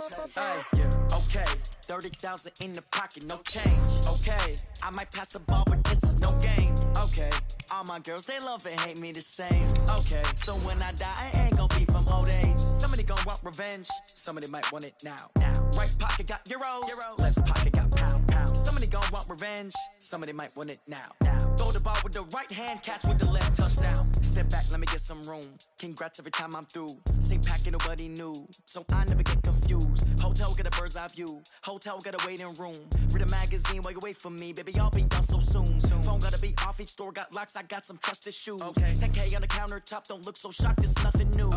Okay, 30,000 in the pocket, no change. Okay, I might pass the ball, but this is no game. Okay, all my girls, they love and hate me the same. Okay, so when I die, I ain't gon' be from old age. Somebody gon' want revenge, somebody might want it now. Right pocket got euros, left pocket got pounds. Somebody gon' want revenge, somebody might want it now. Throw the ball with the right hand, catch with the left, touchdown. Step back, let me get some room. Congrats every time I'm through. Same packet, nobody knew, so I never get confused. Hotel get a bird's eye view. Hotel got a waiting room. Read a magazine while you wait for me, baby. I'll be done so soon. Phone gotta be off. Each store got locks. I got some trusted shoes. 10K on the countertop. Don't look so shocked. It's nothing new.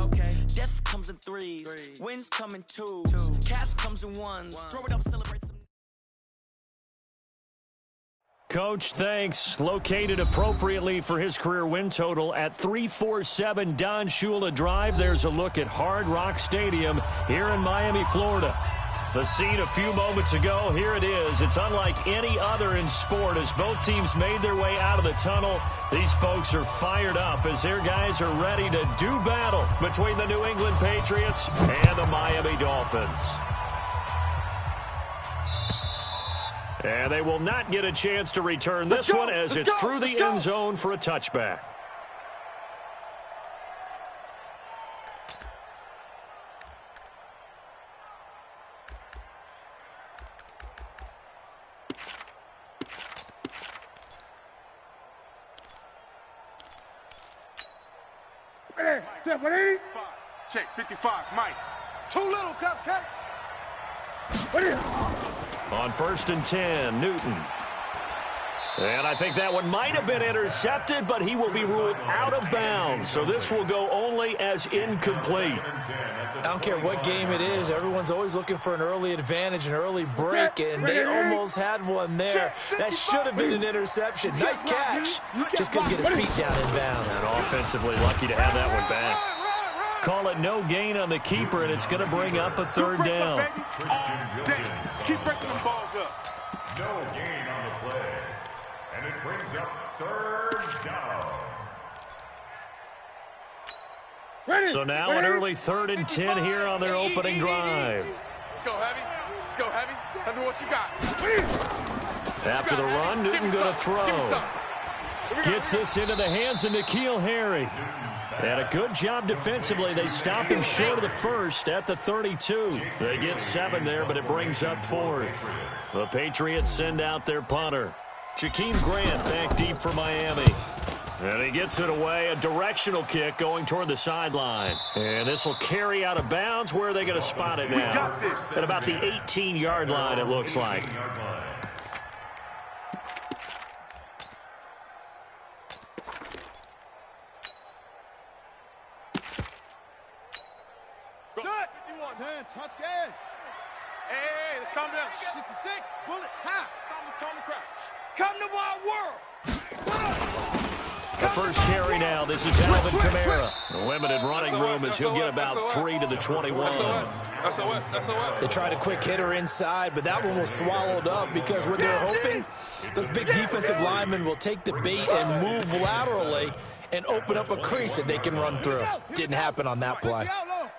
Death comes in threes. Wins come in twos. Cash comes in ones. Throw it up, celebrate some. Coach, thanks. Located appropriately for his career win total at 347 Don Shula Drive. There's a look at Hard Rock Stadium here in Miami, Florida. The scene a few moments ago, here it is. It's unlike any other in sport as both teams made their way out of the tunnel. These folks are fired up as their guys are ready to do battle between the New England Patriots and the Miami Dolphins. And they will not get a chance to return this one as it's through the end zone for a touchback. Ready? Check 55, Mike. Too little, cupcake. On 1st and 10, Newton. And I think that one might have been intercepted, but he will be ruled out of bounds. So this will go only as incomplete. I don't care what game it is. Everyone's always looking for an early advantage, an early break, and they almost had one there. That should have been an interception. Nice catch. Just couldn't get his feet down in bounds. And offensively lucky to have that one back. Call it no gain on the keeper, and it's going to bring up a third down. Keep breaking them balls up. No gain on the play. And it brings up third down. So now an early 3rd and 10 here on their opening drive. Let's go, Heavy. Let's go, Heavy. Let me what you got. After the run, Newton going to throw. Gets this into the hands of N'Keal Harry. And a good job defensively. They stop him short of the first at the 32. They get 7 there, but it brings up 4th. The Patriots send out their punter. Jakeem Grant back deep for Miami. And he gets it away, a directional kick going toward the sideline. And this will carry out of bounds. Where are they going to spot it now? At about the 18-yard line, it looks like. Touchdown. Hey, let's calm down. 66, bullet, high. Calm the crouch. Come to my world. The first carry now. This is Alvin Kamara. The limited running room as he'll get about 3 to the 21. They tried a quick hitter inside, but that one was swallowed up because what they're hoping, those big defensive linemen will take the bait and move laterally and open up a crease that they can run through. Didn't happen on that play.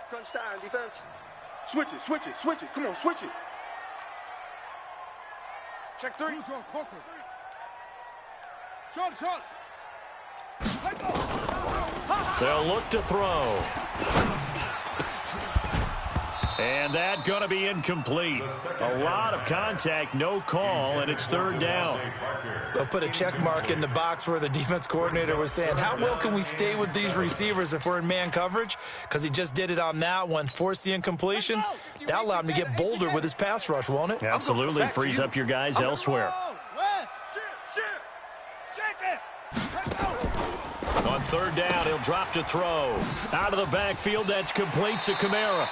Crunch time, defense. Switch it, switch it, switch it. Come on, switch it. Check 3. Short. They'll look to throw. And that going to be incomplete. A lot of contact, no call, and it's 3rd down. They'll put a check mark in the box where the defense coordinator was saying, how well can we stay with these receivers if we're in man coverage? Because he just did it on that one. Force the incompletion. That allowed him to get bolder with his pass rush, won't it? Absolutely. Frees up your guys elsewhere. On 3rd down, he'll drop to throw. Out of the backfield, that's complete to Kamara.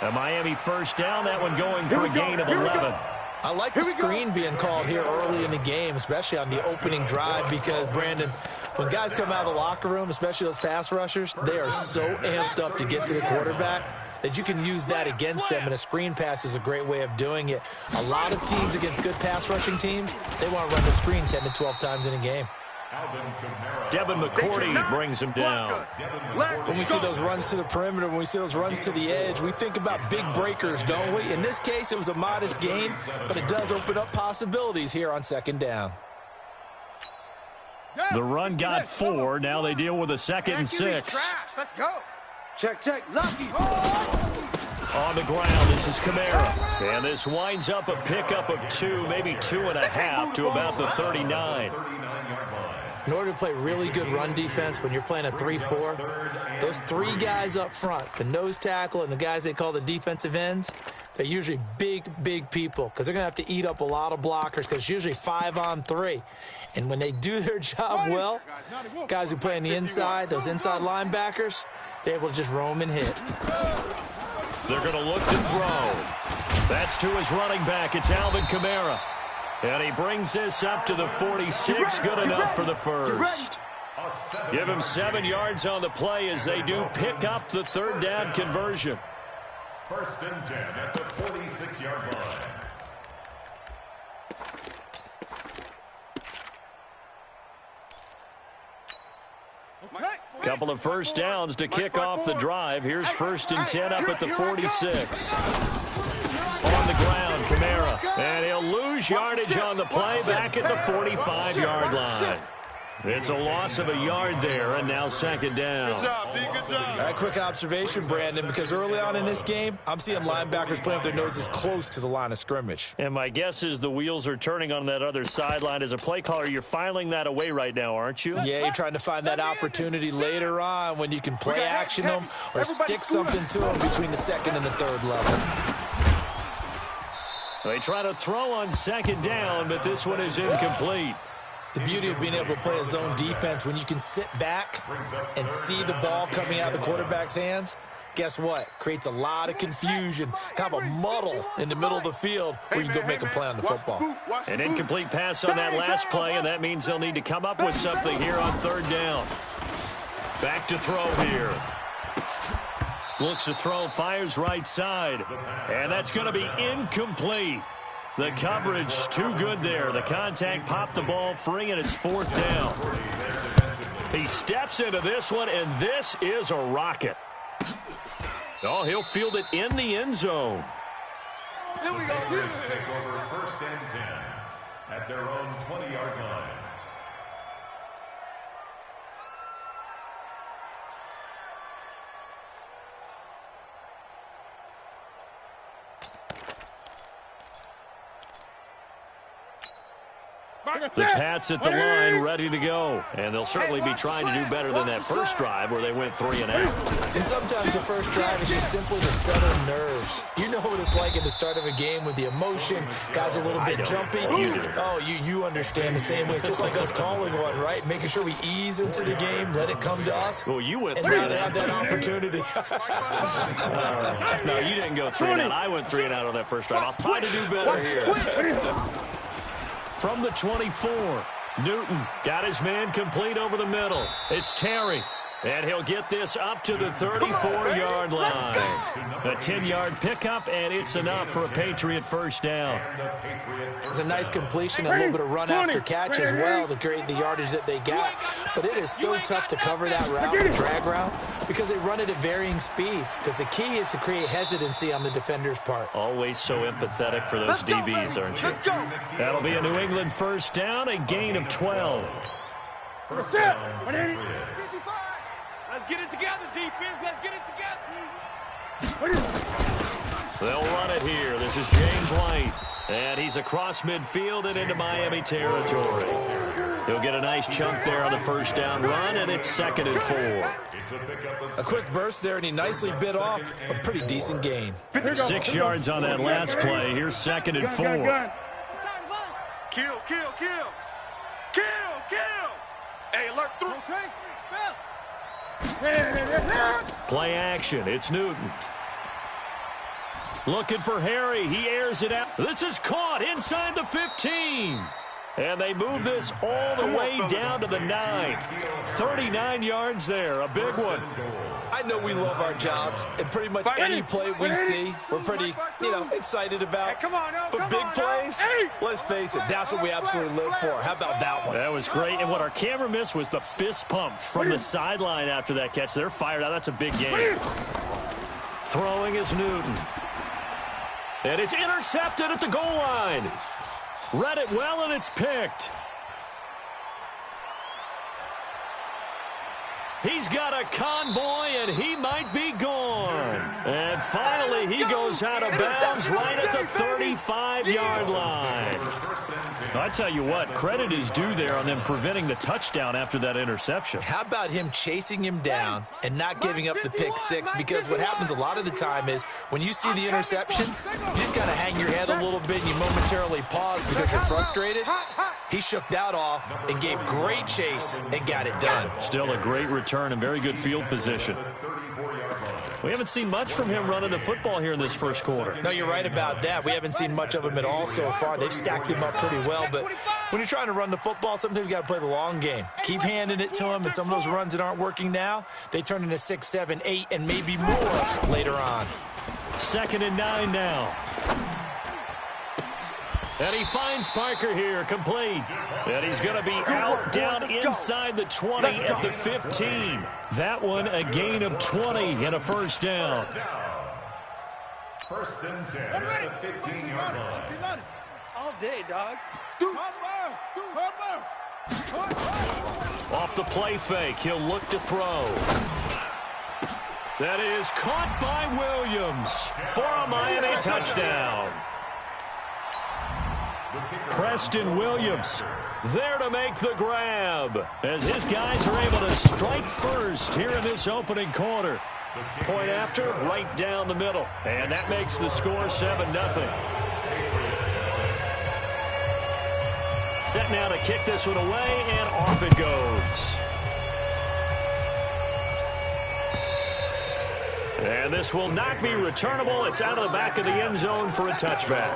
A Miami first down, that one going for a gain of 11. I like the screen being called here early in the game, especially on the opening drive, because, Brandon, when guys come out of the locker room, especially those pass rushers, they are so amped up to get to the quarterback that you can use that against them, and a screen pass is a great way of doing it. A lot of teams against good pass rushing teams, they want to run the screen 10 to 12 times in a game. Devin McCourty brings him down. When we see those runs to the perimeter, when we see those runs to the edge, we think about big breakers, don't we? In this case, it was a modest gain, but it does open up possibilities here on second down. The run got 4. Now they deal with a 2nd and 6. Let's go. Check. Lucky. On the ground, this is Kamara. And this winds up a pickup of 2, maybe 2.5 to about the 39. In order to play really good run defense when you're playing a 3-4, those 3 guys up front, the nose tackle and the guys they call the defensive ends, they're usually big people because they're going to have to eat up a lot of blockers because it's usually 5-on-3. And when they do their job well, guys who play on the inside, those inside linebackers, they're able to just roam and hit. They're going to look to throw. That's to his running back. It's Alvin Kamara. And he brings this up to the 46. Good enough for the first. Give him 7 yards on the play as they do pick up the 3rd down conversion. 1st and 10 at the 46-yard line. Couple of first downs to kick off the drive. Here's 1st and 10 up at the 46. On the ground, Kamara. And he'll lose yardage on the play back at the 45-yard line. It's a loss of a yard there, and now 2nd down. Good job, D. Good job. Quick observation, Brandon, because early on in this game, I'm seeing linebackers playing with their noses close to the line of scrimmage. And my guess is the wheels are turning on that other sideline. As a play caller, you're filing that away right now, aren't you? Yeah, you're trying to find that opportunity later on when you can play action them or stick something to them between the 2nd and the 3rd level. They try to throw on 2nd down, but this one is incomplete. The beauty of being able to play a zone defense when you can sit back and see the ball coming out of the quarterback's hands, guess what? Creates a lot of confusion, kind of a muddle in the middle of the field where you can go make a play on the football. An incomplete pass on that last play, and that means they'll need to come up with something here on 3rd down. Back to throw here. Looks to throw, fires right side, and that's going to be incomplete. The coverage too good there. The contact popped the ball free, and it's 4th down. He steps into this one, and this is a rocket. Oh, he'll field it in the end zone. Here we go. Take over 1st and 10 at their own 20-yard line. The Pats at the line, ready to go. And they'll certainly be trying to do better than that first drive where they went 3 and out. And sometimes the first drive is just simply to settle nerves. You know what it's like at the start of a game with the emotion. Guys a little bit jumpy. Oh, you understand the same way. It's just like us calling one, right? Making sure we ease into the game, let it come to us. Well, you went 3 and now and they out. have that opportunity. No, you didn't go 3 and out. I went 3 and out on that first drive. I'll try to do better here. From the 24, Newton got his man complete over the middle. It's Terry, and he'll get this up to the 34-yard line. A 10-yard pickup, and it's enough for a Patriot first down. It's a nice completion, a little bit of run after catch as well to create the yardage that they got. But it is so tough to cover that route, the drag route, because they run it at varying speeds. Because the key is to create hesitancy on the defender's part. Always so empathetic for those DBs, aren't you? That'll be a New England first down, a gain of 12. First down, Patriots. Let's get it together, defense. Let's get it together. They'll run it here. This is James White. And he's across midfield and into Miami territory. He'll get a nice chunk there on the first down run, and it's 2nd and 4. A quick burst there, and he nicely bit off a pretty decent gain. 6 yards on that last play. Here's 2nd and 4. Kill. Hey, alert through. Play action. It's Newton. Looking for Harry. He airs it out. This is caught inside the 15. And they move this all the way down to the 9. 39 yards there, a big one. I know we love our jobs, and pretty much any play we see, we're pretty, excited about. But big plays, let's face it, that's what we absolutely live for. How about that one? That was great, and what our camera missed was the fist pump from the sideline after that catch. They're fired out. That's a big game. Throwing is Newton. And it's intercepted at the goal line. Read it well, and it's picked. He's got a convoy, and he might be gone. And finally, he goes out of bounds right at the 35-yard line. I tell you what, credit is due there on them preventing the touchdown after that interception. How about him chasing him down and not giving up the pick six? Because what happens a lot of the time is when you see the interception, you just kind of hang your head a little bit and you momentarily pause because you're frustrated. He shook that off and gave great chase and got it done. Still a great return and very good field position. We haven't seen much from him running the football here in this first quarter. No, you're right about that. We haven't seen much of him at all so far. They've stacked him up pretty well, but when you're trying to run the football, sometimes you got to play the long game. Keep handing it to him, and some of those runs that aren't working now, they turn into 6, 7, 8, and maybe more later on. 2nd and 9 now. And he finds Parker here, complete. And he's going to be out down inside the 20 at the 15. That one a gain of 20 and a first down. 1st and 10 at the 15-yard line. All day, dog. Off the play fake, he'll look to throw. That is caught by Williams for a Miami touchdown. Preston Williams there to make the grab as his guys are able to strike first here in this opening quarter. Point after, right down the middle. And that makes the score 7-0. Set now to kick this one away, and off it goes. And this will not be returnable. It's out of the back of the end zone for a touchback.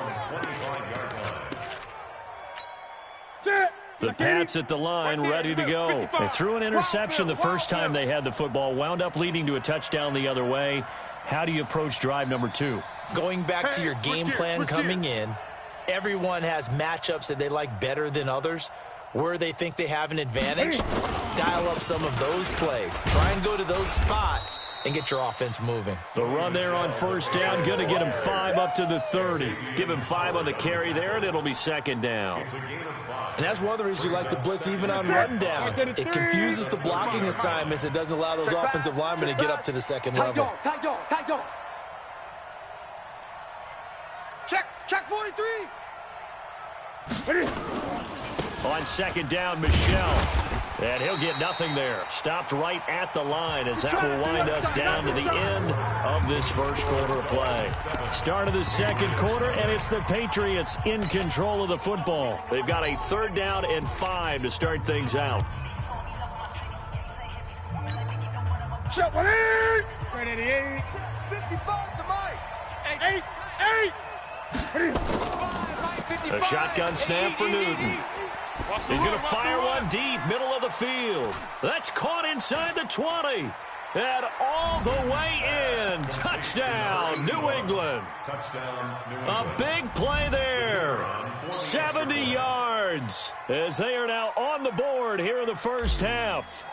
The Pats at the line, ready to go. They threw an interception the first time they had the football, wound up leading to a touchdown the other way. How do you approach drive number 2? Going back to your game plan coming in, everyone has matchups that they like better than others. Where they think they have an advantage, dial up some of those plays. Try and go to those spots and get your offense moving. The run there on first down, going to get him 5 up to the 30. Give him 5 on the carry there, and it'll be 2nd down. And that's one of the reasons you like to blitz even on rundowns. It confuses the blocking assignments. It doesn't allow those offensive linemen to get up to the second level. Tight dog. Check 43. On 2nd down, Michel. And he'll get nothing there. Stopped right at the line as that will wind us down to the end of this first quarter of play. Start of the second quarter, and it's the Patriots in control of the football. They've got a 3rd down and 5 to start things out. Shut one in. 88. 55 to Mike. 8. A shotgun snap for Newton. He's going to fire one deep, middle of the field. That's caught inside the 20. And all the way in. Touchdown, New England. A big play there. 70 yards as they are now on the board here in the first half.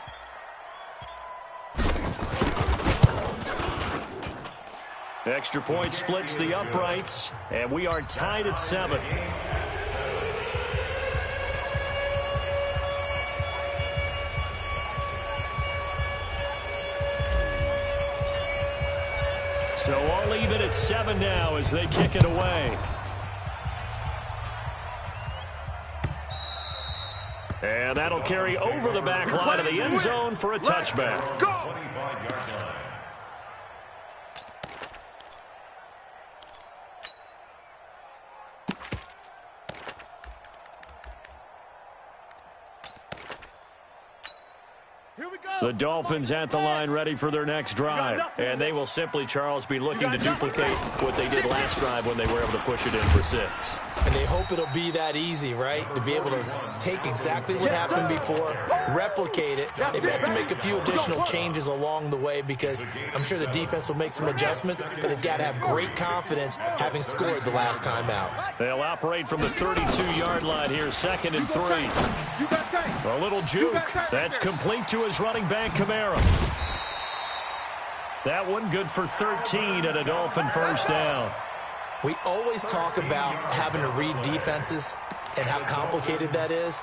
Extra point splits the uprights, and we are tied at 7. So all even at 7 now as they kick it away. And that'll carry over the back line of the end zone for a touchback. The Dolphins at the line ready for their next drive. And they will simply, Charles, be looking to duplicate what they did last drive when they were able to push it in for 6. And they hope it'll be that easy, right? To be able to take exactly what happened before, replicate it. They have to make a few additional changes along the way because I'm sure the defense will make some adjustments, but they've got to have great confidence having scored the last time out. They'll operate from the 32-yard line here, 2nd and 3. A little juke. That's complete to his running back, Kamara. That one good for 13 and a Dolphin first down. We always talk about having to read defenses and how complicated that is.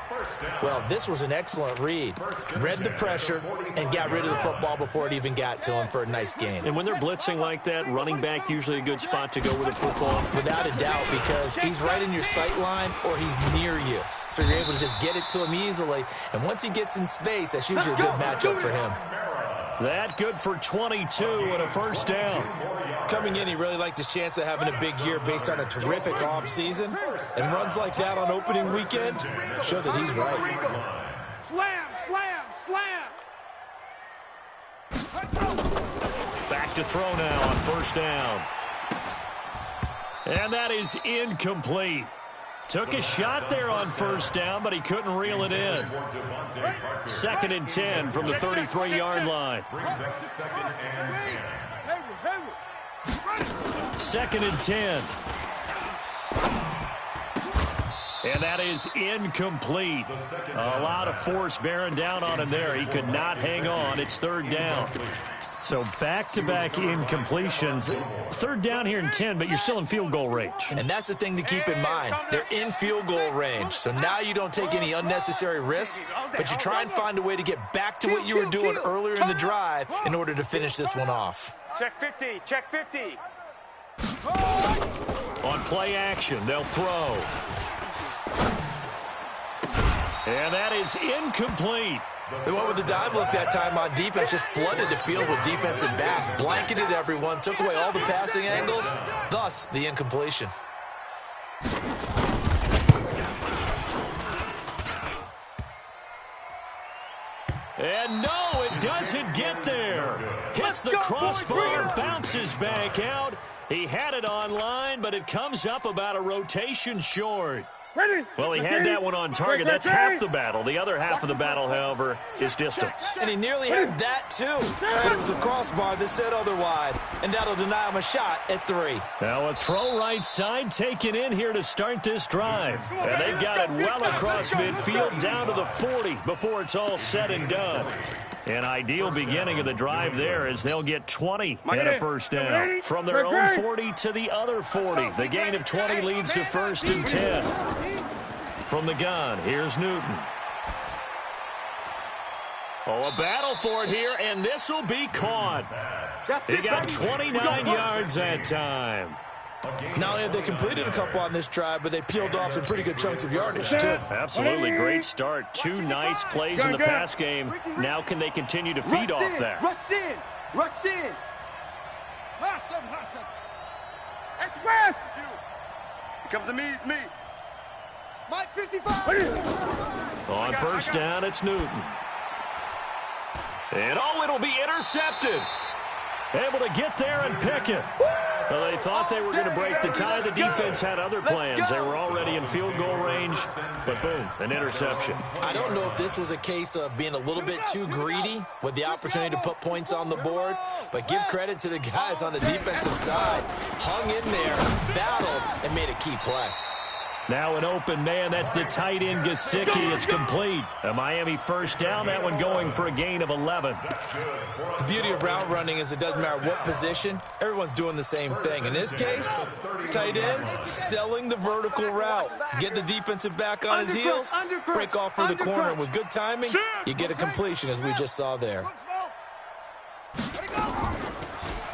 Well, this was an excellent read. Read the pressure and got rid of the football before it even got to him for a nice gain. And when they're blitzing like that, running back usually a good spot to go with the football. Without a doubt, because he's right in your sight line or he's near you. So you're able to just get it to him easily. And once he gets in space, that's usually a good matchup for him. That good for 22 and a first down. Coming in, he really liked his chance of having a big year based on a terrific offseason. And runs like that on opening weekend show that he's right. Slam, slam, slam. Back to throw now on first down. And that is incomplete. Took a shot there on first down, but he couldn't reel it in. 2nd and 10 from the 33-yard line. 2nd and 10. And that is incomplete. A lot of force bearing down on him there. He could not hang on. It's 3rd down. So back-to-back incompletions. 3rd down here and 10, but you're still in field goal range. And that's the thing to keep in mind. They're in field goal range. So now you don't take any unnecessary risks, but you try and find a way to get back to what you were doing earlier in the drive in order to finish this one off. Check 50, check 50. On play action, they'll throw. And that is incomplete. They went with the dime look that time on defense, just flooded the field with defensive backs, blanketed everyone, took away all the passing angles, thus the incompletion. And no, it doesn't get there. Hits the crossbar, bounces back out. He had it on line, but it comes up about a rotation short. Well, he had that one on target. That's half the battle. The other half of the battle, however, is distance. And he nearly had that, too. But it was the crossbar that said otherwise, and that'll deny him a shot at 3. Now a throw right side taken in here to start this drive. And they've got it well across midfield down to the 40 before it's all said and done. An ideal beginning of the drive there as they'll get 20 and a first down. From their own 40 to the other 40. The gain of 20 leads to 1st and 10. From the gun, here's Newton. Oh, a battle for it here, and this will be caught. He got 29 yards that time. Not only have they completed a couple on this drive, but they peeled off some pretty good chunks of yardage, too. Absolutely great start. 2 nice plays in the pass game. Now can they continue to feed off that? Rush in, rush in. It comes to me, it's me. Mike 55. On first down, it's Newton. And oh, it'll be intercepted. Able to get there and pick it. Well, they thought they were going to break the tie. The defense had other plans. They were already in field goal range, but boom, an interception. I don't know if this was a case of being a little bit too greedy with the opportunity to put points on the board, but give credit to the guys on the defensive side. Hung in there, battled, and made a key play. Now an open man. That's the tight end, Gesicki. It's complete. A Miami first down. That one going for a gain of 11. The beauty of route running is it doesn't matter what position. Everyone's doing the same thing. In this case, tight end, selling the vertical route. Get the defensive back on his heels, break off for the corner. And with good timing, you get a completion, as we just saw there.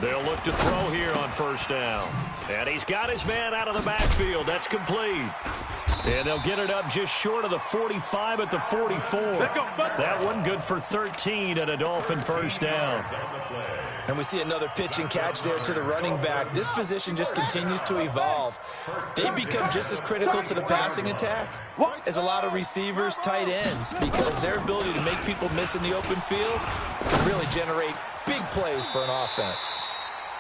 They'll look to throw here on first down. And he's got his man out of the backfield. That's complete. And they'll get it up just short of the 45 at the 44. That one good for 13 and a Dolphin first down. And we see another pitch and catch there to the running back. This position just continues to evolve. They become just as critical to the passing attack as a lot of receivers, tight ends, because their ability to make people miss in the open field can really generate big plays for an offense.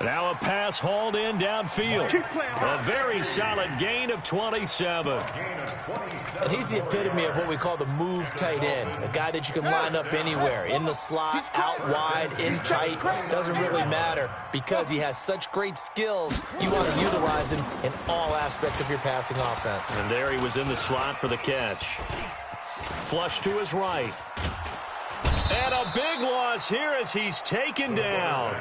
Now a pass hauled in downfield. A very solid gain of 27. And he's the epitome of what we call the move tight end. A guy that you can line up anywhere, in the slot, out wide, in tight. Doesn't really matter because he has such great skills. You want to utilize him in all aspects of your passing offense. And there he was in the slot for the catch. Flush to his right. And a big loss here as he's taken down.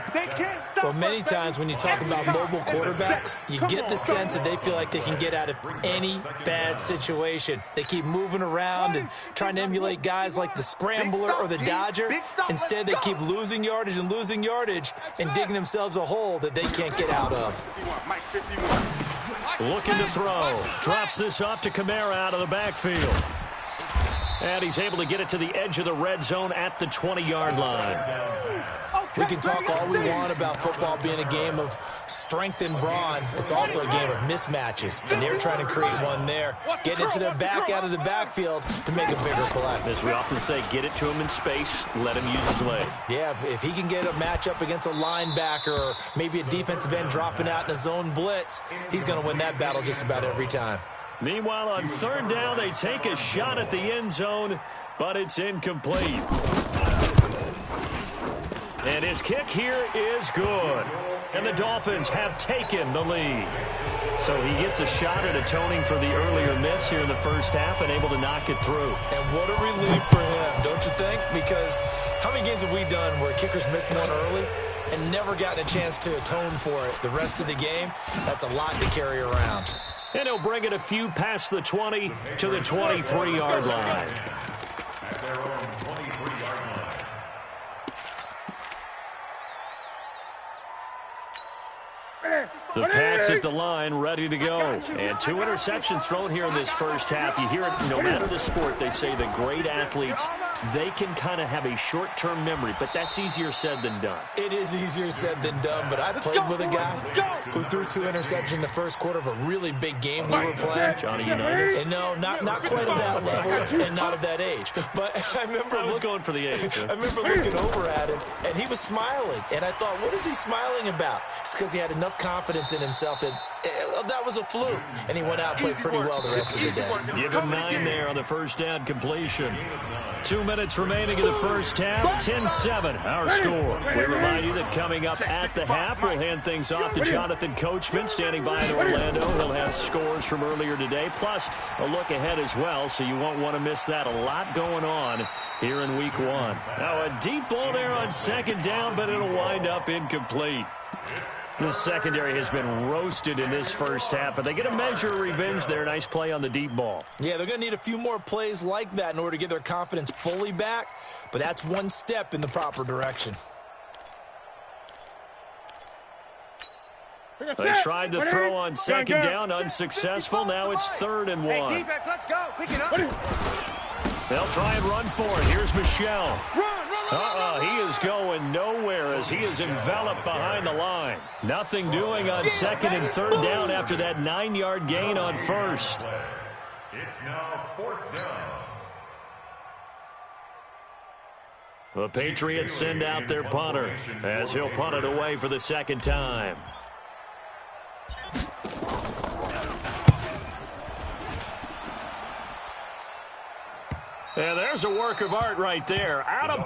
Well, many times when you talk about mobile quarterbacks, you get the sense that they feel like they can get out of any bad situation. They keep moving around and trying to emulate guys like the scrambler or the dodger. Instead, they keep losing yardage and digging themselves a hole that they can't get out of. Looking to throw. Drops this off to Kamara out of the backfield. And he's able to get it to the edge of the red zone at the 20-yard line. We can talk all we want about football being a game of strength and brawn. It's also a game of mismatches, and they're trying to create one there. Getting it to their back out of the backfield to make a bigger play. As we often say, get it to him in space, let him use his leg. Yeah, if he can get a matchup against a linebacker or maybe a defensive end dropping out in a zone blitz, he's going to win that battle just about every time. Meanwhile, on third down, they take a shot at the end zone, but it's incomplete. And his kick here is good. And the Dolphins have taken the lead. So he gets a shot at atoning for the earlier miss here in the first half and able to knock it through. And what a relief for him, don't you think? Because how many games have we done where kickers missed one early and never gotten a chance to atone for it the rest of the game? That's a lot to carry around. And he'll bring it a few past the 20 to the 23-yard line. At their own 23-yard line. The Pats at the line, ready to go. And 2 interceptions thrown here in this first half. You hear it, no matter the sport, they say the great athletes, they can kind of have a short-term memory, but that's easier said than done. It is easier said than done, but I played with a guy who threw 2 interceptions in the first quarter of a really big game we were playing. Johnny Unitas? And no, not quite at that level and not of that age. But I remember I was going for the age. I remember looking over at him, and he was smiling. And I thought, what is he smiling about? It's because he had enough confidence in himself that that was a fluke. And he went out and played pretty well the rest of the day. Give him 9 there on the first down completion. 2 minutes remaining in the first half. 10-7, our score. We remind you that coming up at the half, we'll hand things off to Jonathan Coachman, standing by in Orlando. He'll have scores from earlier today, plus a look ahead as well, so you won't want to miss that. A lot going on here in Week 1. Now, a deep ball there on second down, but it'll wind up incomplete. The secondary has been roasted in this first half, but they get a measure of revenge there. Nice play on the deep ball. Yeah, they're going to need a few more plays like that in order to get their confidence fully back, but that's one step in the proper direction. They tried to throw on second down, unsuccessful. Now it's 3rd and 1. Hey, defense, let's go. Pick it up. They'll try and run for it. Here's Michelle. He is going nowhere as he is enveloped behind the line. Nothing doing on second and third down after that 9-yard gain on first. It's now 4th down. The Patriots send out their punter as he'll punt it away for the second time. And there's a work of art right there. Out of...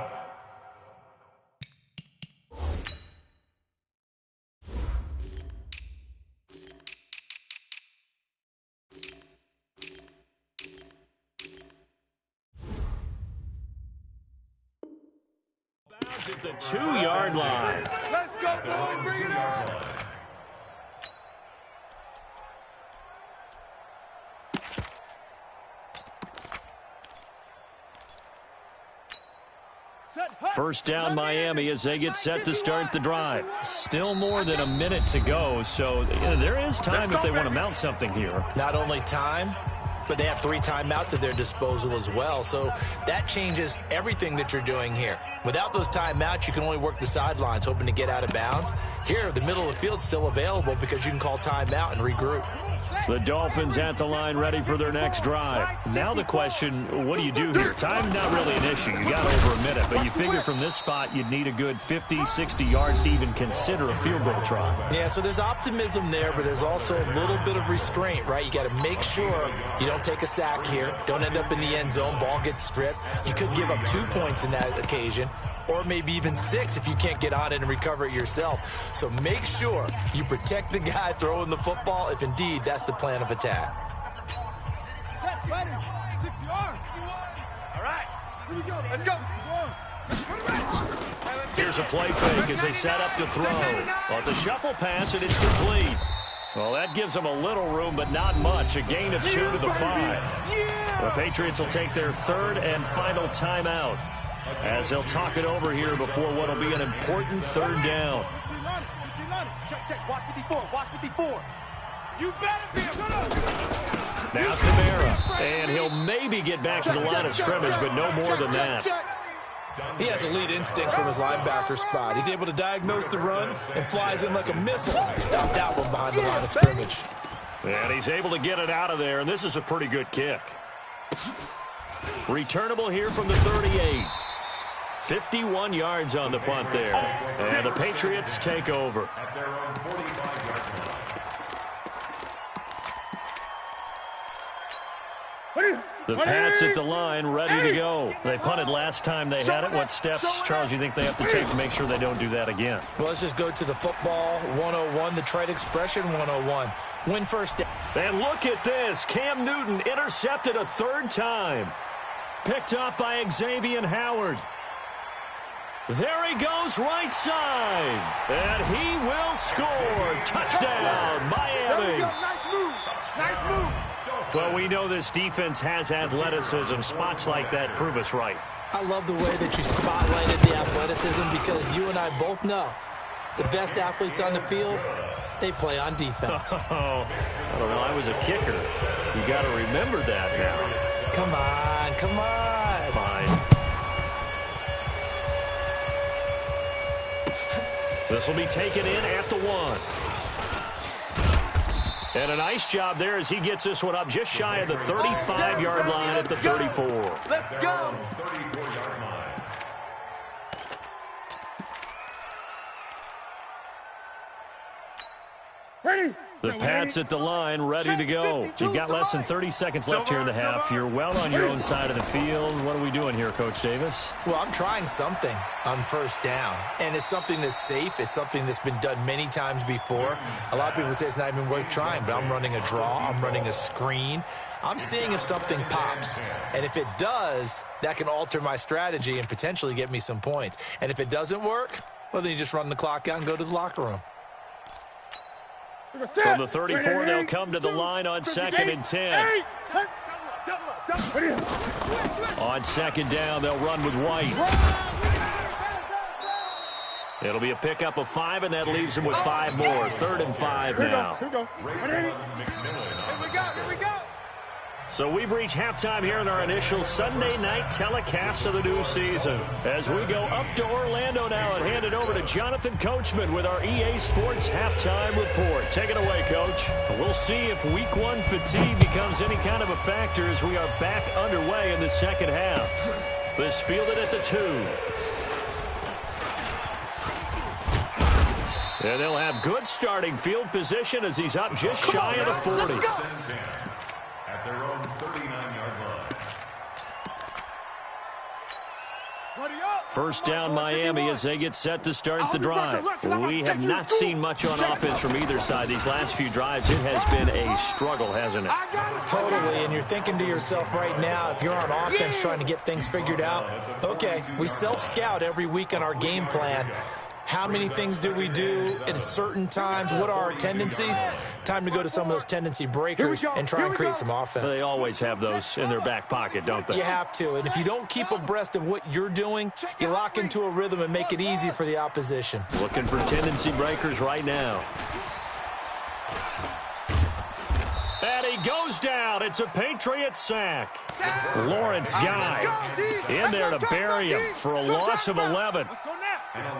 bounds at the 2-yard line. Let's go, boy. Bring it on. First down Miami as they get set to start the drive. Still more than a minute to go, so there is time if they want to mount something here. Not only time, but they have 3 timeouts at their disposal as well. So that changes everything that you're doing here. Without those timeouts, you can only work the sidelines, hoping to get out of bounds. Here, the middle of the field's still available because you can call timeout and regroup. The Dolphins at the line ready for their next drive. Now the question, what do you do here? Time's not really an issue. You got over a minute, but you figure from this spot you'd need a good 50, 60 yards to even consider a field goal try. Yeah, so there's optimism there, but there's also a little bit of restraint, right? You got to make sure you don't take a sack here. Don't end up in the end zone. Ball gets stripped. You could give up 2 points in that occasion, or maybe even 6 if you can't get on it and recover it yourself. So make sure you protect the guy throwing the football if indeed that's the plan of attack. All right, let's go. Here's a play fake as they set up to throw. Well, it's a shuffle pass, and it's complete. Well, that gives them a little room, but not much. A gain of 2 to the 5. The Patriots will take their 3rd and final timeout, as they'll talk it over here before what will be an important 3rd down. Check, watch 54, watch 54. You better be Now Kamara, and he'll maybe get back to the line of scrimmage, but no more than that. He has elite instincts from his linebacker spot. He's able to diagnose the run and flies in like a missile. Stop that one behind the line of scrimmage. And he's able to get it out of there, and this is a pretty good kick. Returnable here from the 38. 51 yards on the punt there. And the Patriots take over. The Pats at the line, ready to go. They punted last time they had it. What steps, Charles, you think they have to take to make sure they don't do that again? Well, let's just go to the football 101, the trite expression 101. Win first down. And look at this. Cam Newton intercepted a 3rd time. Picked up by Xavier Howard. There he goes, right side. And he will score. Touchdown, Miami. Nice move. Nice move. Well, we know this defense has athleticism. Spots like that prove us right. I love the way that you spotlighted the athleticism because you and I both know the best athletes on the field, they play on defense. Oh, I don't know. I was a kicker. You got to remember that now. Come on, come on. Fine. This will be taken in at the 1. And a nice job there as he gets this one up just shy of the 35-yard line at the 34. Let's go. Ready. The Pats at the line, ready to go. You've got less than 30 seconds left here in the half. You're well on your own side of the field. What are we doing here, Coach Davis? Well, I'm trying something on 1st down, and it's something that's safe. It's something that's been done many times before. A lot of people say it's not even worth trying, but I'm running a draw. I'm running a screen. I'm seeing if something pops, and if it does, that can alter my strategy and potentially get me some points. And if it doesn't work, well, then you just run the clock out and go to the locker room. From the 34, they'll come to the line on 2nd and 10. On 2nd down, they'll run with White. It'll be a pickup of 5, and that leaves them with 5 more. 3rd and 5 now. Here we go. So we've reached halftime here in our initial Sunday night telecast of the new season. As we go up to Orlando now and hand it over to Jonathan Coachman with our EA Sports Halftime Report. Take it away, Coach. We'll see if Week 1 fatigue becomes any kind of a factor as we are back underway in the second half. This fielded at the 2. And they'll have good starting field position as he's up just shy of the 40. At their own 39-yard line. First down Miami as they get set to start the drive. We have not seen much on offense from either side. These last few drives, it has been a struggle, hasn't it? Totally, and you're thinking to yourself right now, if you're on offense trying to get things figured out, okay, we self-scout every week on our game plan. How many things do we do at certain times? What are our tendencies? Time to go to some of those tendency breakers and try and create some offense. They always have those in their back pocket, don't they? You have to, and if you don't keep abreast of what you're doing, you lock into a rhythm and make it easy for the opposition. Looking for tendency breakers right now. And he he goes down. It's a Patriot sack. Lawrence Guy in there to bury him for a loss of 11.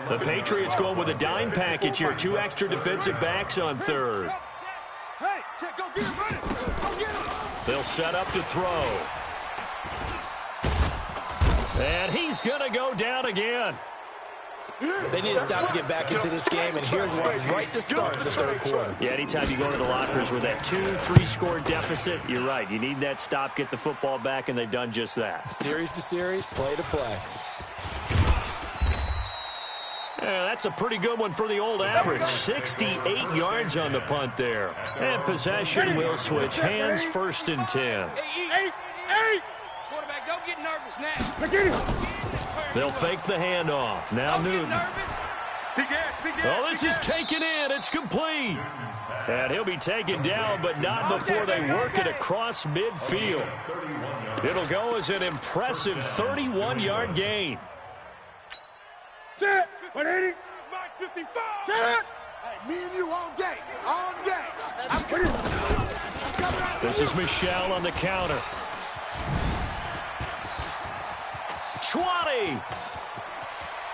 The Patriots going with a dime package here. 2 extra defensive backs on third. They'll set up to throw. And he's going to go down again. They need to stop to get back into this game, and here's one right to start the third quarter. Yeah, anytime you go to the lockers with that 2-3 score deficit, you're right. You need that stop, get the football back, and they've done just that. Series to series, play to play. Yeah, that's a pretty good one for the old average. 68 yards on the punt there. And possession will switch hands, 1st and 10. Hey! Quarterback, don't get nervous now. They'll fake the handoff. Now Newton. Oh, this is taken in. It's complete. And he'll be taken down, but not before they work it across midfield. It'll go as an impressive 31-yard gain. Set. 180. 55. Set. Hey, me and you all day. All day. This is Michelle on the counter. 20.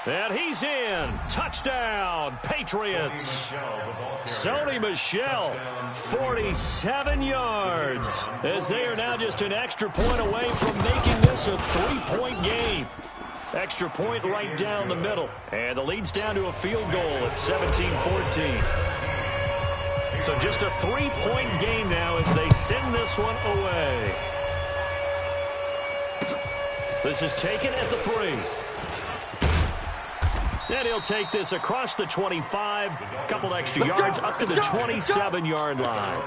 And he's in. Touchdown, Patriots. Sony Michel, 47 yards, as they are now just an extra point away from making this a 3-point game. Extra point right down the middle. And the lead's down to a field goal at 17-14. So just a 3-point game now as they send this one away. This is taken at the 3. And he'll take this across the 25. A couple extra yards up to the 27-yard line.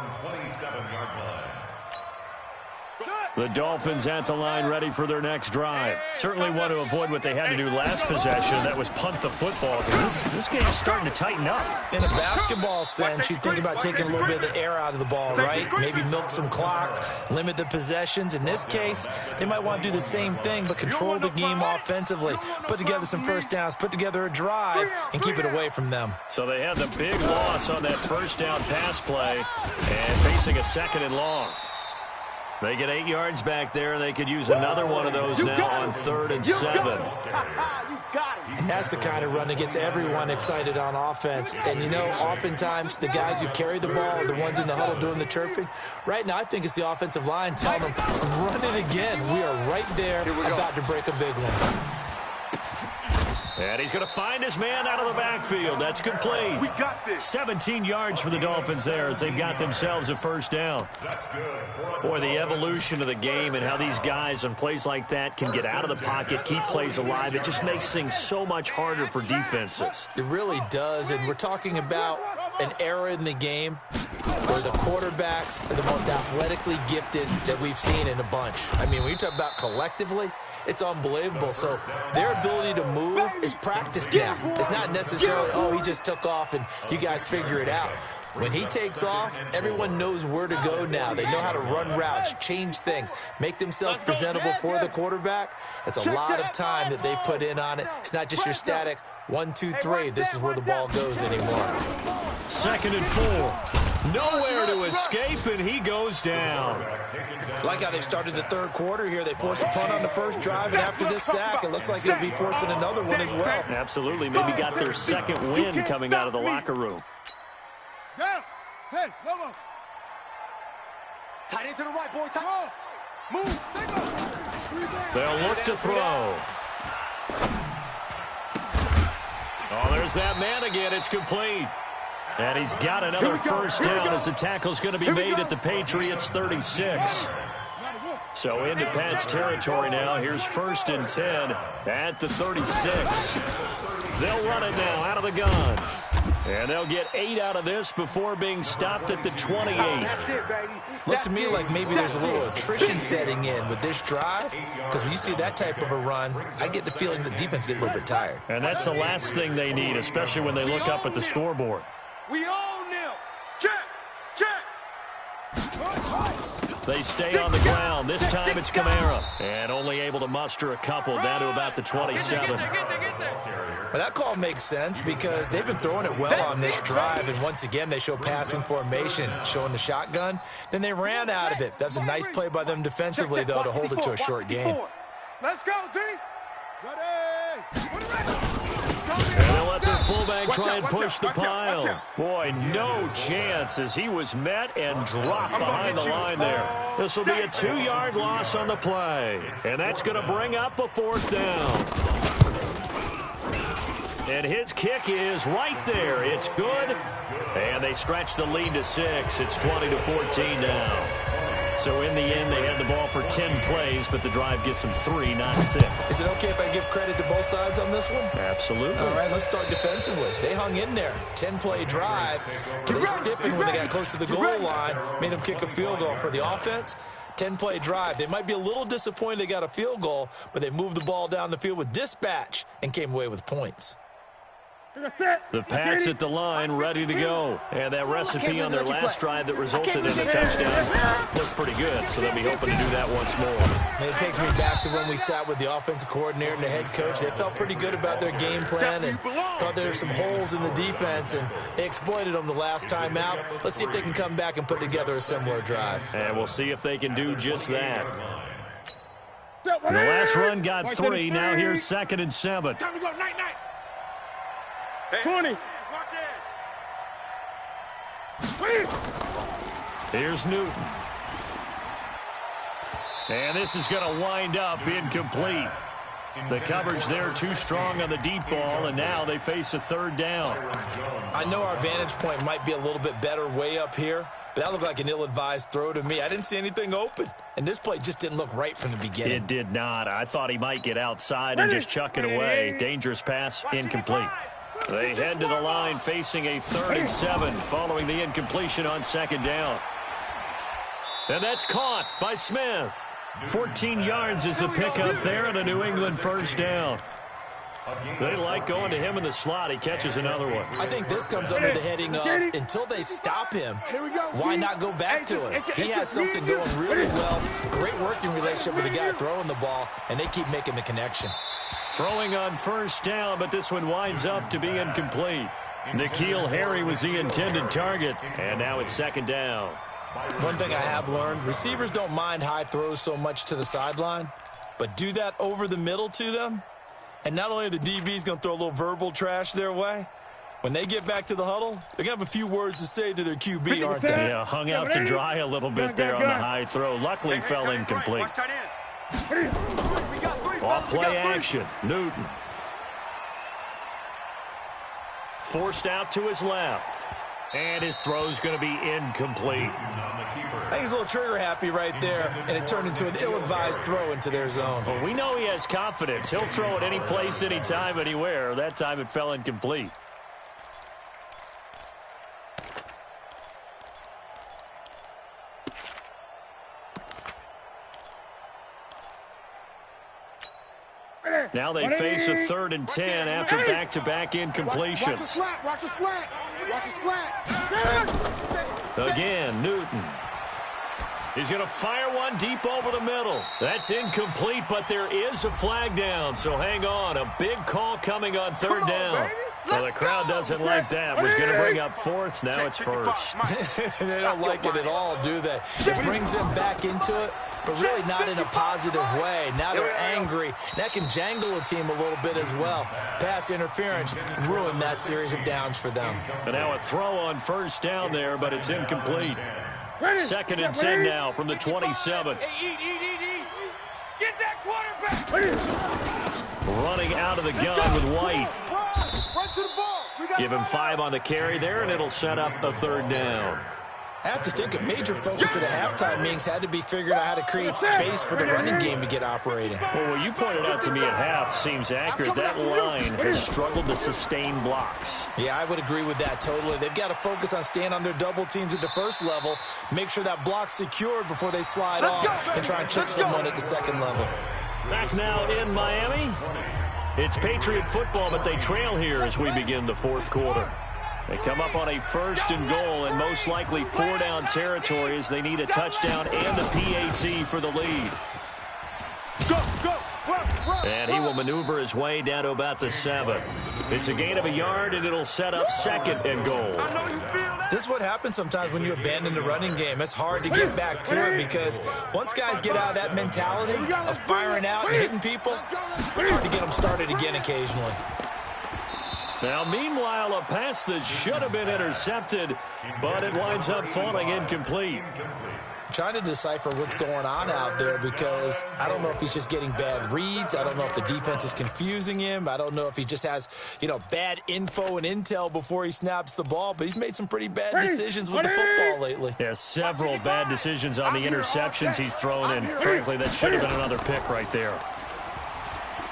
The Dolphins at the line ready for their next drive. Certainly want to avoid what they had to do last possession. That was punt the football, because this game's starting to tighten up. In a basketball sense, you think about taking a little bit of the air out of the ball, right? Maybe milk some clock, limit the possessions. In this case, they might want to do the same thing, but control the game offensively. Put together some first downs, put together a drive, and keep it away from them. So they had the big loss on that first down pass play, and facing a 2nd and long. They get 8 yards back there, and they could use another one of those now on 3rd and 7. And that's the kind of run that gets everyone excited on offense. And, you know, oftentimes the guys who carry the ball are the ones in the huddle doing the chirping. Right now, I think it's the offensive line telling them, run it again. We are right there about to break a big one. And he's going to find his man out of the backfield. That's complete. We got this. 17 yards for the Dolphins there as they've got themselves a first down. Boy, the evolution of the game and how these guys on plays like that can get out of the pocket, keep plays alive, it just makes things so much harder for defenses. It really does, and we're talking about an era in the game where the quarterbacks are the most athletically gifted that we've seen in a bunch. I mean, when you talk about collectively, it's unbelievable. So their ability to move is practiced now. It's not necessarily, oh, he just took off and you guys figure it out. When he takes off, everyone knows where to go now. They know how to run routes, change things, make themselves presentable for the quarterback. It's a lot of time that they put in on it. It's not just your static 1, 2, 3. This is where the ball goes anymore. 2nd and 4. Nowhere to escape, and he goes down. Like how they've started the third quarter here. They forced a punt on the first drive, and after this sack, it looks like they'll be forcing another one as well. Absolutely. Maybe got their second win coming out of the locker room. Down. Hey, no. Tight end to the right, boy. Tight. Move. They'll look to throw. Oh, there's that man again. It's complete. And he's got another first down as the tackle's going to be made at the Patriots' 36. So into Pats territory now. Here's 1st and 10 at the 36. They'll run it now out of the gun. And they'll get 8 out of this before being stopped at the 28. Looks to me like maybe there's a little attrition setting in with this drive, because when you see that type of a run, I get the feeling the defense get a little bit tired. And that's the last thing they need, especially when they look up at the scoreboard. We own them. Check. They stay on the ground. This time it's Kamara. And only able to muster a couple down to about the 27. Well, that call makes sense because they've been throwing it well on this drive, and once again, they show passing formation, showing the shotgun. Then they ran out of it. That's a nice play by them defensively, though, to hold it to a short game. Let's go, D. Ready. And they'll let their fullback try and push the pile. Boy, no chance as he was met and dropped behind the line there. This will be a 2-yard loss on the play. And that's going to bring up a 4th down. And his kick is right there. It's good. And they stretch the lead to 6. It's 20-14 now. So in the end, they had the ball for 10 plays, but the drive gets them 3, not 6. Is it okay if I give credit to both sides on this one? Absolutely. All right, let's start defensively. They hung in there. 10-play drive. They stiffened when they got close to the goal line, made them kick a field goal. For the offense, 10-play drive. They might be a little disappointed they got a field goal, but they moved the ball down the field with dispatch and came away with points. The Pats at the line, ready to go. And that recipe on their last drive that resulted in a touchdown looked pretty good, so they'll be hoping to do that once more. And it takes me back to when we sat with the offensive coordinator and the head coach. They felt pretty good about their game plan and thought there were some holes in the defense, and they exploited them the last time out. Let's see if they can come back and put together a similar drive. And we'll see if they can do just that. The last run got 3. Now here's 2nd and 7. Time to go, night. 20. Here's Newton. And this is going to wind up incomplete. The coverage there too strong on the deep ball, and now they face a 3rd down. I know our vantage point might be a little bit better way up here, but that looked like an ill-advised throw to me. I didn't see anything open, and this play just didn't look right from the beginning. It did not. I thought he might get outside and just chuck it away. Dangerous pass, incomplete. They head to the line facing a 3rd and 7 following the incompletion on 2nd down. And that's caught by Smith. 14 yards is the pickup there and a New England 1st down. They like going to him in the slot. He catches another one. I think this comes under the heading of until they stop him, why not go back to him? He has something going really well. Great working relationship with the guy throwing the ball, and they keep making the connection. Throwing on 1st down, but this one winds up to be incomplete. N'Keal Harry was the intended target, and now it's 2nd down. One thing I have learned, receivers don't mind high throws so much to the sideline, but do that over the middle to them, and not only are the DBs going to throw a little verbal trash their way, when they get back to the huddle, they're going to have a few words to say to their QB, aren't they? Yeah, hung out to dry a little bit there on the high throw. Luckily fell incomplete. Off play action, Newton. Forced out to his left. And his throw's going to be incomplete. I think he's a little trigger happy right there, and it turned into an ill-advised throw into their zone. Well, we know he has confidence. He'll throw it any place, anytime, anywhere. That time it fell incomplete. Now they face a 3rd and 10 after back-to-back incompletions. Watch a slant. Again, Newton. He's going to fire one deep over the middle. That's incomplete, but there is a flag down, so hang on. A big call coming on 3rd down. Well, the crowd doesn't like that. Was going to bring up 4th. Now it's 1st. They don't like it at all, do they? It brings them back into it, but really not in a positive way. Now they're angry. That can jangle a team a little bit as well. Pass interference ruined that series of downs for them. And now a throw on 1st down there, but it's incomplete. 2nd and 10 now from the 27. Get that quarterback. Running out of the gun with White. Run to the ball. Give him 5 on the carry there, and it'll set up a 3rd down. I have to think a major focus of the halftime meetings had to be figuring out how to create space for the running game to get operating. Well, what you pointed out to me at half seems accurate. That line has struggled to sustain blocks. Yeah, I would agree with that totally. They've got to focus on staying on their double teams at the 1st level, make sure that block's secured before they slide off and try and chip someone at the 2nd level. Back now in Miami. It's Patriot football, but they trail here as we begin the 4th quarter. They come up on a 1st and goal, and most likely 4-down territory as they need a touchdown and a PAT for the lead. Go, go, And he will maneuver his way down to about the 7. It's a gain of a yard, and it'll set up 2nd and goal. This is what happens sometimes when you abandon the running game. It's hard to get back to it because once guys get out of that mentality of firing out and hitting people, it's hard to get them started again occasionally. Now, meanwhile, a pass that should have been intercepted, but it winds up falling incomplete. I'm trying to decipher what's going on out there because I don't know if he's just getting bad reads. I don't know if the defense is confusing him. I don't know if he just has, bad info and intel before he snaps the ball, but he's made some pretty bad decisions with the football lately. Yeah, several bad decisions on the interceptions he's thrown, and frankly, that should have been another pick right there.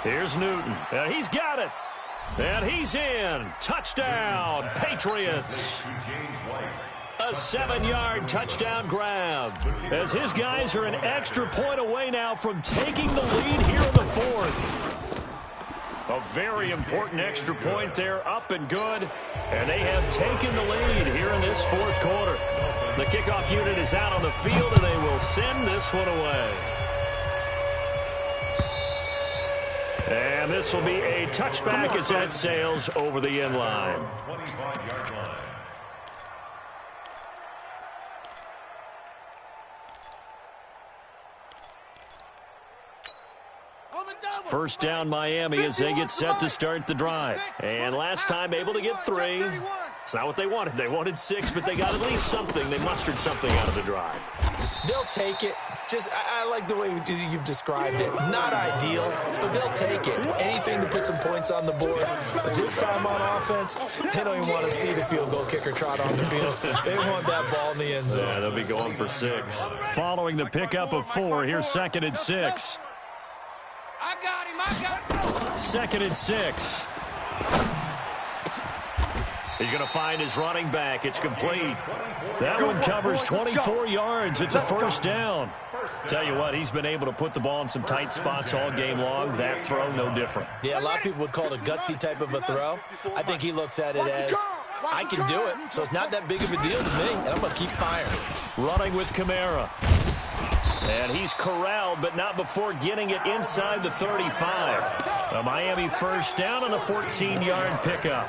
Here's Newton, and he's got it. And he's in. Touchdown, Patriots. A 7-yard touchdown grab as his guys are an extra point away now from taking the lead here in the 4th. A very important extra point there, up and good. And they have taken the lead here in this 4th quarter. The kickoff unit is out on the field, and they will send this one away. And this will be a touchback as that sails over the end line. 25-yard line. First down, Miami, as they get set to start the drive. And last time able to get 3. It's not what they wanted. They wanted 6, but they got at least something. They mustered something out of the drive. They'll take it. I like the way you've described it. Not ideal, but they'll take it. Anything to put some points on the board. But this time on offense, they don't even want to see the field goal kicker trot on the field. They want that ball in the end zone. Yeah, they'll be going for 6. Following the pickup of 4, here's 2nd and 6. I got him. 2nd and 6. He's going to find his running back. It's complete. That one covers 24 yards. It's a first down. Tell you what, he's been able to put the ball in some tight spots all game long. That throw, no different. Yeah, a lot of people would call it a gutsy type of a throw. I think he looks at it as, I can do it, so it's not that big of a deal to me, and I'm going to keep firing. Running with Kamara. And he's corralled, but not before getting it inside the 35. A Miami first down on a 14-yard pickup.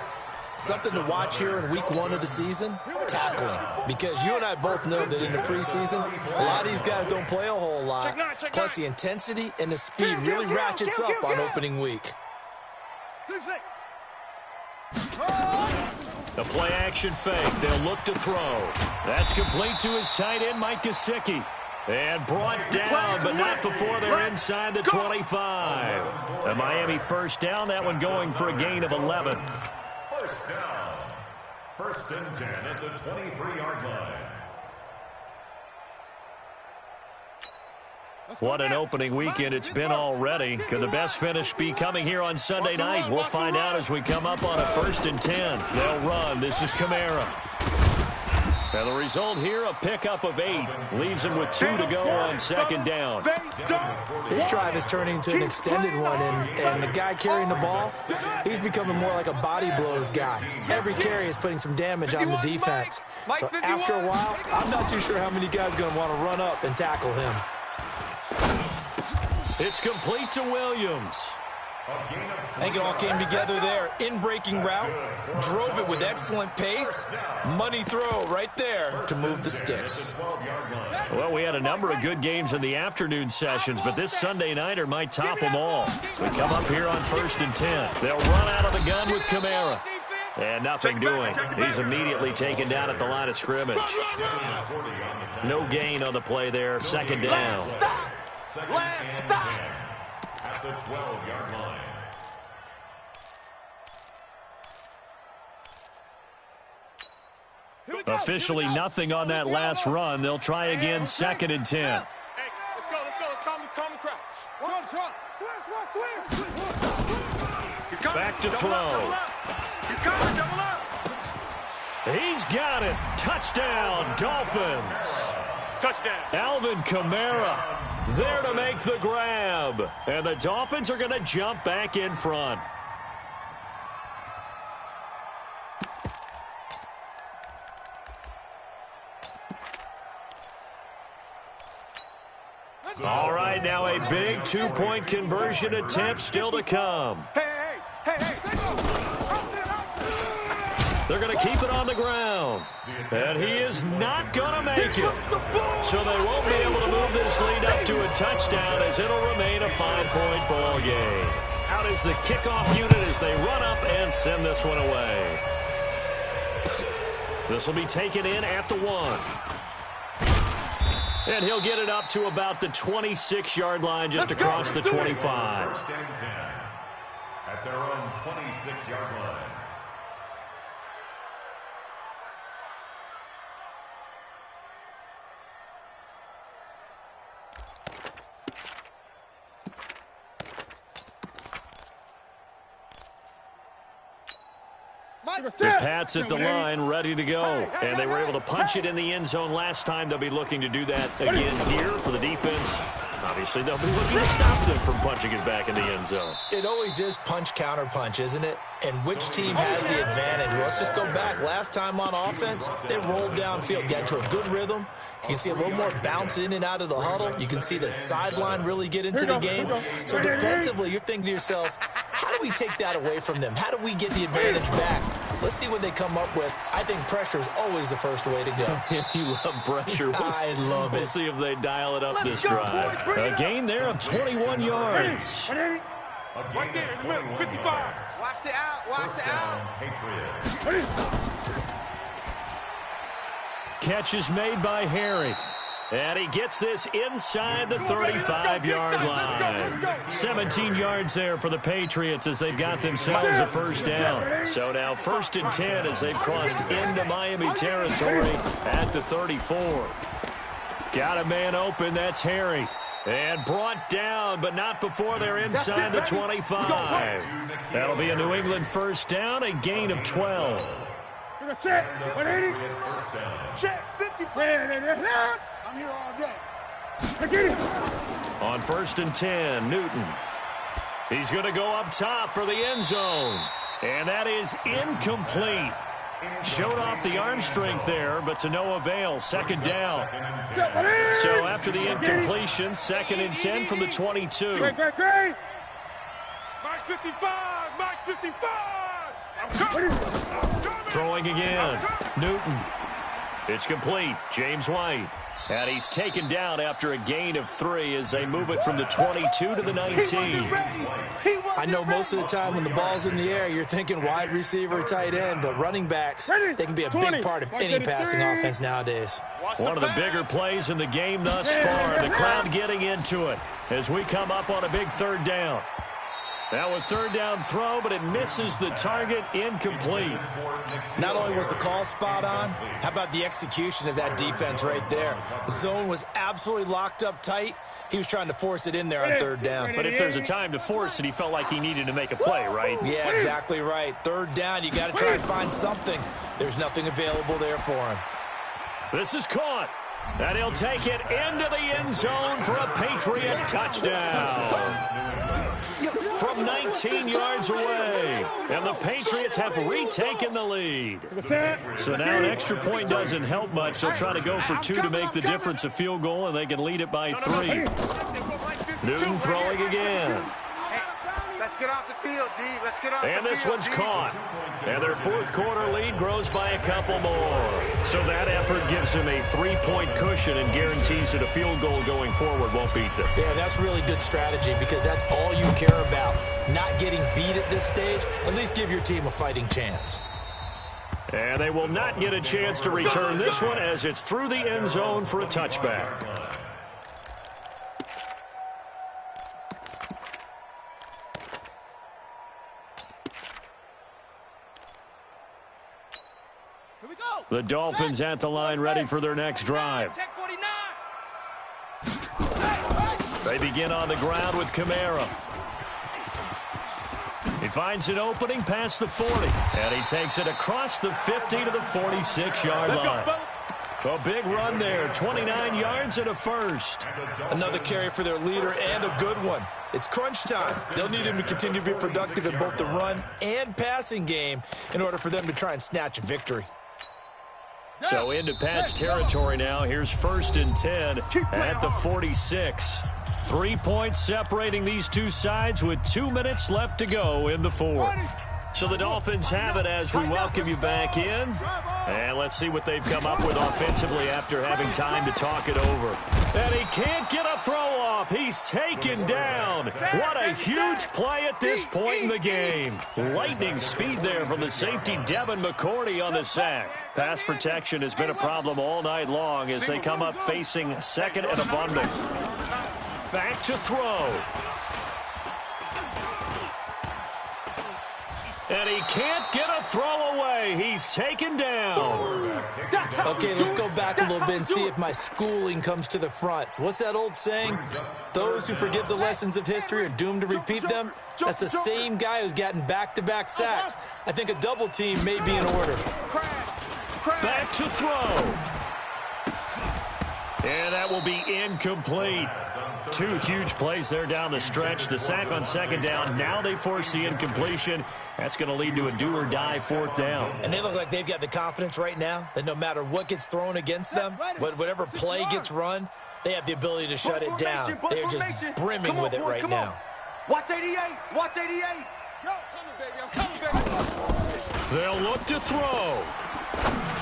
Something to watch here in week 1 of the season, tackling. Because you and I both know that in the preseason, a lot of these guys don't play a whole lot. Plus the intensity and the speed really ratchets up on opening week. The play action fake. They'll look to throw. That's complete to his tight end, Mike Gesicki. And brought down, but not before they're inside the 25. A Miami first down, that one going for a gain of 11. First down. 1st and 10 at the 23-yard line. What an opening weekend it's been already. Could the best finish be coming here on Sunday night? We'll find out as we come up on a 1st and 10. They'll run. This is Kamara. And the result here, a pickup of 8. Leaves him with 2 to go on 2nd down. This drive is turning into an extended one, and the guy carrying the ball, he's becoming more like a body blows guy. Every carry is putting some damage on the defense. So after a while, I'm not too sure how many guys are going to want to run up and tackle him. It's complete to Williams. I think it all came together there. In-breaking route, drove it with excellent pace. Money throw right there to move the sticks. Well, we had a number of good games in the afternoon sessions, but this Sunday nighter might top them all. We come up here on 1st and 10. They'll run out of the gun with Kamara. And nothing doing. He's immediately taken down at the line of scrimmage. No gain on the play there. 2nd down. Stop! At the 12-yard line. Officially nothing on that last run. They'll try again 2nd and 10. Hey, let's go. Let's calm the crowd. Back to throw. He's got it. Touchdown, Dolphins. Touchdown. Alvin Kamara there to make the grab. And the Dolphins are going to jump back in front. All right, now a big two-point conversion attempt still to come. They're going to keep it on the ground. And he is not going to make it. So they won't be able to move this lead up to a touchdown as it'll remain a 5-point ball game. Out is the kickoff unit as they run up and send this one away. This will be taken in at the 1. And he'll get it up to about the 26-yard line just across the 25. First and 10 at their own 26-yard line. The Pats at the line, ready to go. And they were able to punch it in the end zone last time. They'll be looking to do that again here for the defense. Obviously, they'll be looking to stop them from punching it back in the end zone. It always is punch-counter-punch, isn't it? And which team has the advantage? Well, let's just go back. Last time on offense, they rolled downfield, got into a good rhythm. You can see a little more bounce in and out of the huddle. You can see the sideline really get into the game. So defensively, you're thinking to yourself, how do we take that away from them? How do we get the advantage back? Let's see what they come up with. I think pressure is always the first way to go. You love pressure. I love it. We'll see if they dial it up this drive. A gain there of 21 yards. Right there in the middle, 55. Watch the out, watch the out. Patriots. Catch is made by Harry. And he gets this inside the 35-yard line. 17 yards there for the Patriots as they've got themselves a first down. So now 1st and 10 as they've crossed into Miami territory at the 34. Got a man open, that's Harry. And brought down, but not before they're inside the 25. That'll be a New England first down, a gain of 12. Check, 180. Check, 55. I'm here all day. Get it. On 1st and 10, Newton. He's going to go up top for the end zone. And that is incomplete. Showed off the arm strength there, but to no avail. 2nd down. So after the incompletion, 2nd and 10 from the 22. Great. Mike 55. Mike 55. I'm coming. Throwing again. Newton. It's complete. James White. And he's taken down after a gain of 3 as they move it from the 22 to the 19. I know most of the time when the ball's in the air, you're thinking wide receiver, tight end, but running backs, they can be a big part of any passing offense nowadays. One of the bigger plays in the game thus far. The crowd getting into it as we come up on a big 3rd down. Now a 3rd down throw, but it misses the target, incomplete. Not only was the call spot on, how about the execution of that defense right there? The zone was absolutely locked up tight. He was trying to force it in there on 3rd down. But if there's a time to force it, he felt like he needed to make a play, right? Yeah, exactly right. 3rd down, you got to try and find something. There's nothing available there for him. This is caught. And he'll take it into the end zone for a Patriot touchdown. From 19 yards away. And the Patriots have retaken the lead. So now an extra point doesn't help much. They'll try to go for 2 to make the difference a field goal, and they can lead it by 3. Newton throwing again. Let's get off the field, D. Let's get off the field. And this one's caught. And their 4th quarter lead grows by a couple more. So that effort gives them a 3-point cushion and guarantees that a field goal going forward won't beat them. Yeah, that's really good strategy because that's all you care about. Not getting beat at this stage. At least give your team a fighting chance. And they will not get a chance to return this one as it's through the end zone for a touchback. The Dolphins at the line ready for their next drive. They begin on the ground with Kamara. He finds an opening past the 40, and he takes it across the 50 to the 46-yard line. A big run there, 29 yards and a first. Another carry for their leader and a good one. It's crunch time. They'll need him to continue to be productive in both the run and passing game in order for them to try and snatch a victory. So into Pats territory now. Here's 1st and 10 at the 46. 3 points separating these two sides with 2 minutes left to go in the fourth. So the Dolphins have it as we welcome you back in. And let's see what they've come up with offensively after having time to talk it over. And he can't get a throw off. He's taken down. What a huge play at this point in the game. Lightning speed there from the safety Devin McCourty on the sack. Pass protection has been a problem all night long as they come up facing second and abundant. Back to throw. And he can't get a throw away. He's taken down. Okay, let's go back a little bit and see if my schooling comes to the front. What's that old saying? Those who forget the lessons of history are doomed to repeat them. That's the same guy who's gotten back-to-back sacks. I think a double team may be in order. Back to throw. And that will be incomplete. 2 huge plays there down the stretch. The sack on second down. Now they force the incompletion. That's going to lead to a do-or-die 4th down. And they look like they've got the confidence right now that no matter what gets thrown against them, whatever play gets run, they have the ability to shut it down. They're just brimming with it right now. Watch 88. Watch 88. Yo, coming, baby. I'm coming, baby. They'll look to throw.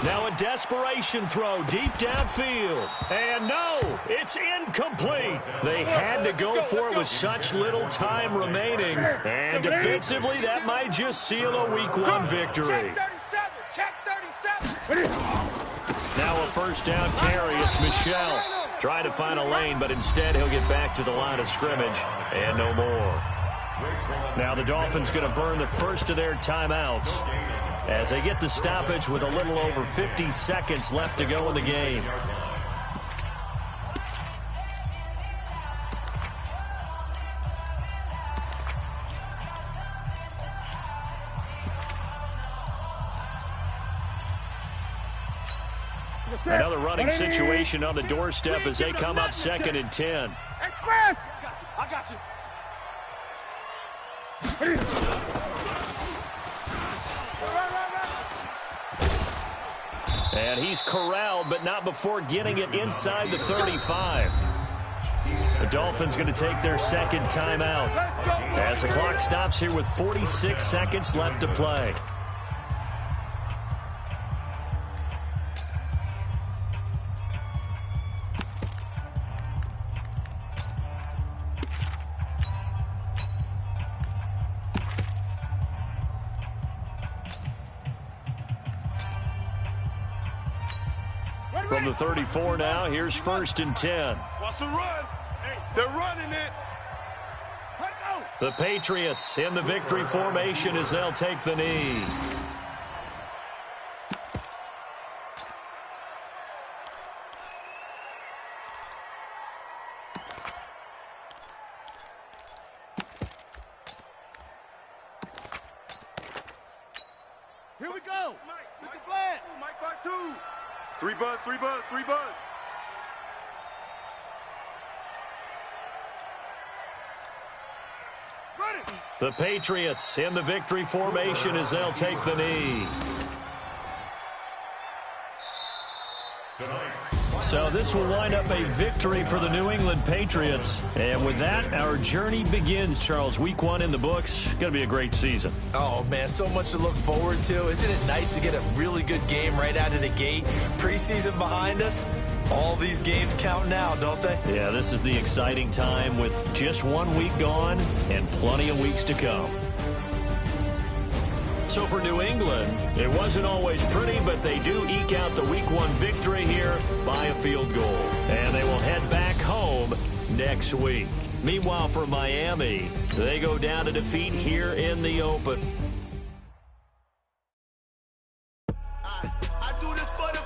Now a desperation throw deep downfield. And no, it's incomplete. They had to go for it with such little time remaining. And defensively, that might just seal a Week 1 victory. Check 37. Now a 1st down carry. It's Michel. Trying to find a lane, but instead he'll get back to the line of scrimmage. And no more. Now the Dolphins going to burn the first of their timeouts as they get the stoppage with a little over 50 seconds left to go in the game. Another running situation on the doorstep as they come up 2nd and 10. Express! I got you. And he's corralled, but not before getting it inside the 35. The Dolphins going to take their 2nd timeout as the clock stops here with 46 seconds left to play. From the 34 now, here's 1st and 10. Watch the run. They're running it. The Patriots in the victory formation as they'll take the knee. Here we go. Mike, the flag. Mike, part 2. 3 buzz, 3 buzz, 3 buzz. The Patriots in the victory formation as they'll take the knee. So this will wind up a victory for the New England Patriots. And with that, our journey begins, Charles. Week 1 in the books. Going to be a great season. Oh, man, so much to look forward to. Isn't it nice to get a really good game right out of the gate? Preseason behind us. All these games count now, don't they? Yeah, this is the exciting time with just 1 week gone and plenty of weeks to come. So for New England, it wasn't always pretty, but they do eke out the Week 1 victory here by a field goal. And they will head back home next week. Meanwhile, for Miami, they go down to defeat here in the open. I do this for the